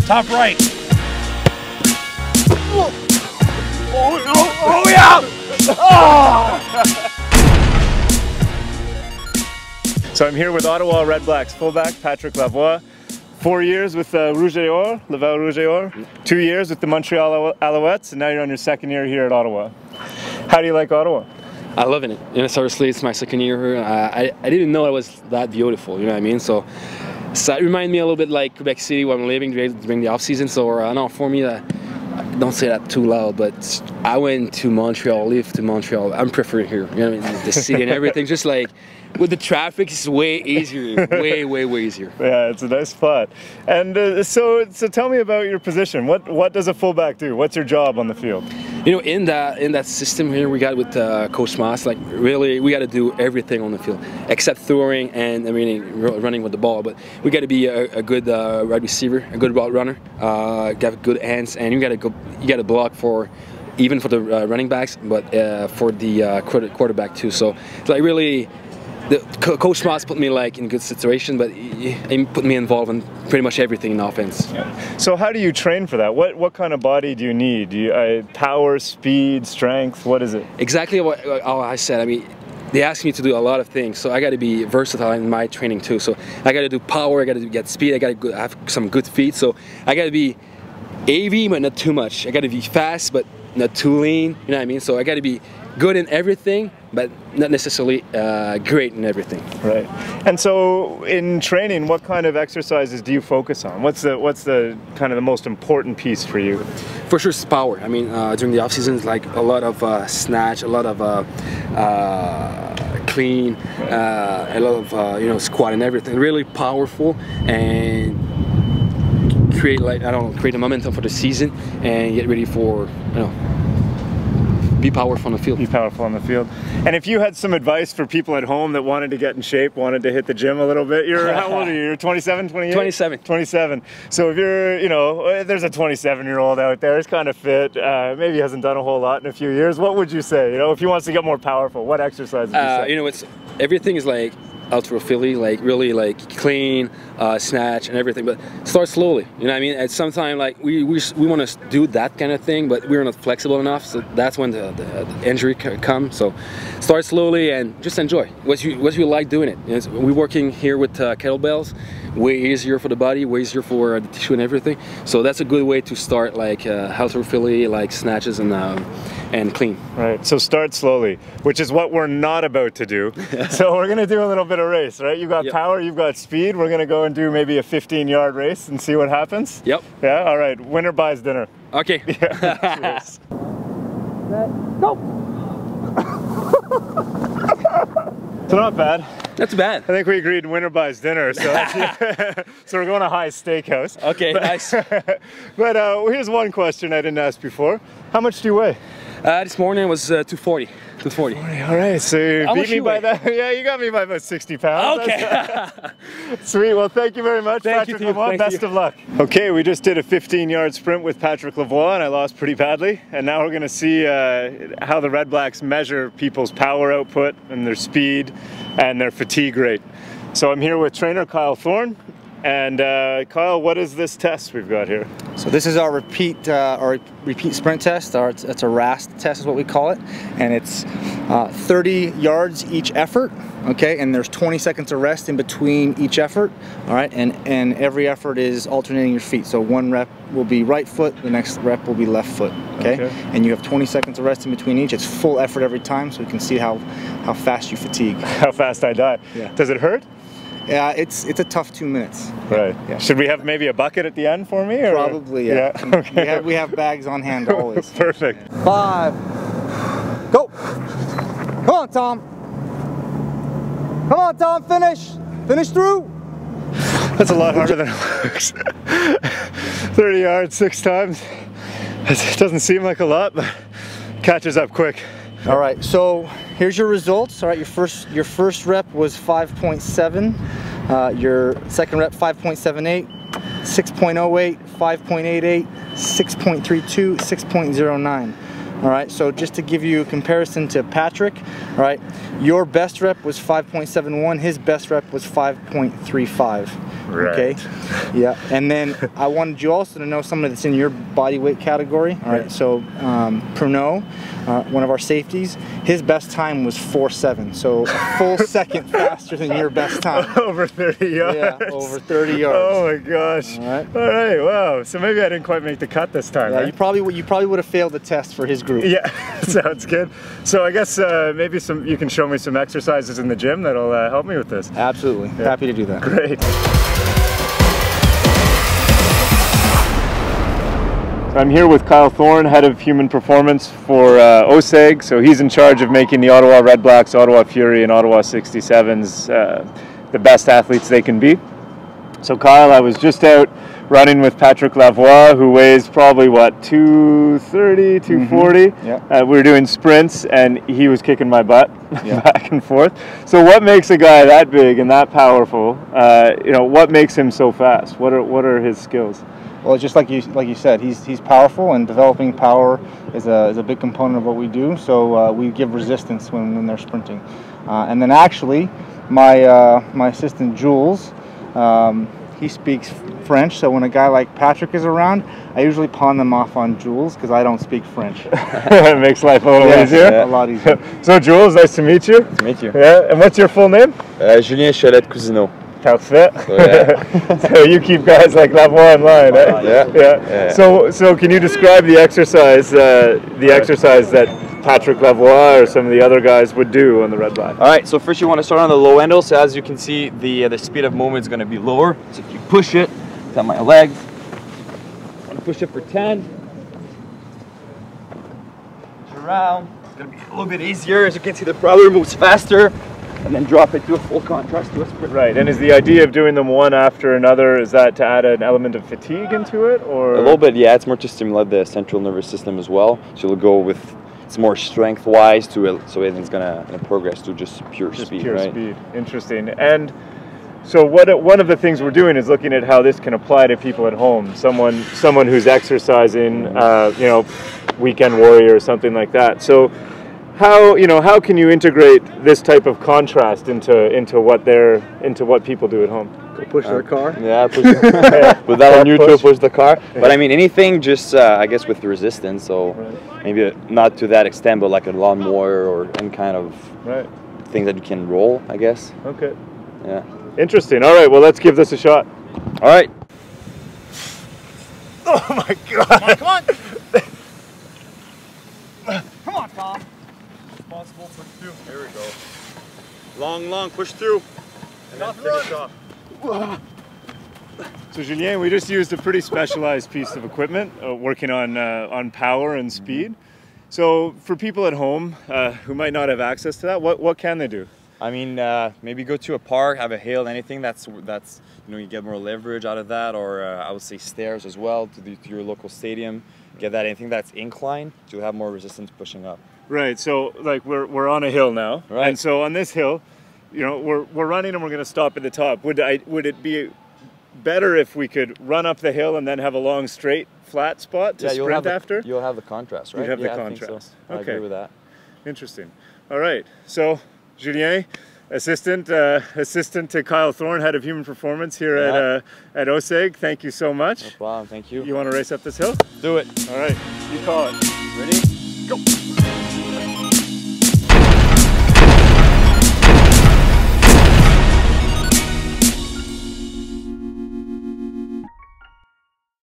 Top right. Oh yeah! Oh! So I'm here with Ottawa Redblacks fullback Patrick Lavoie. 4 years with Rouge et Or, Laval Rouge et Or. 2 years with the Montreal Alouettes, and now you're on your second year here at Ottawa. How do you like Ottawa? I love it. You know, seriously, it's my second year here. I didn't know it was that beautiful. You know what I mean? So it reminded me a little bit like Quebec City when I'm living during the off season. So no, for me, don't say that too loud, but I went to Montreal, lived to Montreal. I'm preferring here. You know what I mean? The city and everything, just like. With the traffic, it's way easier, way easier. Yeah, it's a nice spot. And so tell me about your position. What does a fullback do? What's your job on the field? You know, in that system here we got with Coach Moss, like really we got to do everything on the field except throwing and running with the ball. But we got to be a good wide receiver, a good route runner, have good hands, and you got to block for. Even for the running backs, but for the quarterback too. So it's like really. Coach Moss put me like in a good situation, but he put me involved in pretty much everything in offense. Yeah. So how do you train for that? What kind of body do you need? Do you, power, speed, strength? What is it? Exactly what I said. I mean, they asked me to do a lot of things, so I got to be versatile in my training too. So I got to do power, I got to get speed, I got to have some good feet. So I got to be AV, but not too much. I got to be fast, but not too lean. You know what I mean? So I got to be good in everything, but not necessarily great in everything. Right. And so, in training, what kind of exercises do you focus on? What's the kind of the most important piece for you? For sure, it's power. I mean, during the off season, it's like a lot of snatch, a lot of clean, a lot of you know, squat and everything. Really powerful and create create a momentum for the season and get ready for be powerful on the field. Be powerful on the field. And if you had some advice for people at home that wanted to get in shape, wanted to hit the gym a little bit, how old are you? You're 27, 28? 27. 27. So if you're, you know, there's a 27-year-old out there, he's kind of fit, maybe hasn't done a whole lot in a few years, what would you say? You know, if he wants to get more powerful, what exercises would you say? You know, everything is like halterophilia, like really like clean, snatch and everything, but start slowly. You know what I mean? At some time, like we want to do that kind of thing, but we're not flexible enough, so that's when the injury comes. So start slowly and just enjoy what you like doing it. You know, we're working here with kettlebells, way easier for the body, way easier for the tissue and everything. So that's a good way to start, like halterophilia, like snatches and clean. Right, so start slowly, which is what we're not about to do. So we're gonna do a little bit of race, right? You've got power, you've got speed. We're gonna go and do maybe a 15-yard race and see what happens. Yep. Yeah, all right, winner buys dinner. Okay. Yeah. Cheers. Go! So not bad. That's bad. I think we agreed winner buys dinner, so so we're going to High Steakhouse. Okay, nice. But here's one question I didn't ask before. How much do you weigh? This morning was 240. 240. All right, so you beat me by that. Yeah, you got me by about 60 pounds. Okay. Sweet. Well, thank you very much, Patrick Lavoie. Best of luck. Okay, we just did a 15-yard sprint with Patrick Lavoie, and I lost pretty badly. And now we're going to see how the Redblacks measure people's power output and their speed and their fatigue rate. So I'm here with trainer Kyle Thorne. And Kyle, what is this test we've got here? So this is our repeat sprint test. It's a RAST test is what we call it, and it's 30 yards each effort. Okay, and there's 20 seconds of rest in between each effort. All right, and every effort is alternating your feet. So one rep will be right foot, the next rep will be left foot. Okay, and you have 20 seconds of rest in between each. It's full effort every time, so you can see how fast you fatigue. How fast I die. Yeah. Does it hurt? Yeah, it's a tough 2 minutes. Right. Yeah. Should we have maybe a bucket at the end for me? Or? Probably, yeah. Okay. We have bags on hand always. Perfect. 5. Go. Come on, Tom. Come on, Tom. Finish. Finish through. That's a lot harder than it looks. 30 yards 6 times. It doesn't seem like a lot, but catches up quick. All right, so here's your results. All right, your first rep was 5.7. Your second rep 5.78, 6.08, 5.88, 6.32, 6.09. All right, so just to give you a comparison to Patrick, all right, your best rep was 5.71. His best rep was 5.35. Right. Okay. Yeah. And then I wanted you also to know somebody that's in your body weight category. All right. So Pruneau, one of our safeties, his best time was 4.7. So a full second faster than your best time. Over 30 yards. Yeah, over 30 yards. Oh my gosh. All right. All right. Wow. So maybe I didn't quite make the cut this time. Yeah, right? you probably would have failed the test for his group. Yeah. Sounds good. So I guess maybe you can show me some exercises in the gym that'll help me with this. Absolutely. Yeah. Happy to do that. Great. So I'm here with Kyle Thorne, head of human performance for OSEG. So he's in charge of making the Ottawa Redblacks, Ottawa Fury, and Ottawa 67s the best athletes they can be. So Kyle, I was just out running with Patrick Lavoie, who weighs probably what, 230, 240. Mm-hmm. Yeah. We were doing sprints, and he was kicking my butt Yeah. back and forth. So what makes a guy that big and that powerful? What makes him so fast? What are his skills? Well, just like you said, he's powerful, and developing power is a big component of what we do. So we give resistance when they're sprinting, and then actually, my assistant Jules, he speaks French. So when a guy like Patrick is around, I usually pawn them off on Jules because I don't speak French. It makes life a little easier. Yeah, a lot easier. So Jules, nice to meet you. Nice to meet you. Yeah, and what's your full name? Julien Chalette-Cousineau. Parfait. So, yeah. So you keep guys like Lavoie in line, eh? Yeah. So can you describe the exercise that Patrick Lavoie or some of the other guys would do on the Redblack? All right, so first you want to start on the low handle. So as you can see, the speed of movement is going to be lower. So if you push it, tap my legs. I'm going to push it for 10. Push around. It's going to be a little bit easier. As you can see, the prowler moves faster. And then drop it to a full contrast to a sprint. Right, and is the idea of doing them one after another, is that to add an element of fatigue into it, or? A little bit, yeah. It's more to stimulate the central nervous system as well. So you'll go with, it's more strength-wise so everything's gonna progress to just pure speed, pure right? speed. Interesting. And so one of the things we're doing is looking at how this can apply to people at home. Someone who's exercising, weekend warrior or something like that. So how can you integrate this type of contrast into what people do at home? Go push their car. Yeah, put that on YouTube, push the car. But I mean, anything just, I guess, with resistance. So maybe not to that extent, but like a lawnmower or any kind of thing that you can roll, I guess. Okay. Yeah. Interesting. All right, well, let's give this a shot. All right. Oh my God. Come on. Come on, Tom. Responsible for 2. Here we go. Long, push through. And then finish off. So Julien, we just used a pretty specialized piece of equipment working on power and speed. So for people at home who might not have access to that, what can they do? I mean, maybe go to a park, have a hill, anything that's you get more leverage out of that, or I would say stairs as well to your local stadium. Get that, anything that's inclined, so you'll have more resistance pushing up. Right. So like we're on a hill now, right? And so on this hill, we're running and we're going to stop at the top. Would it be better if we could run up the hill and then have a long straight flat spot to sprint after? You'll have the contrast, right? You'd have the I contrast. think so. Okay. I agree with that. Interesting. All right. So Julien, assistant to Kyle Thorne, head of human performance here at OSEG. Thank you so much. No problem. Thank you. You want to race up this hill? Do it. All right. You call it. Ready? Go.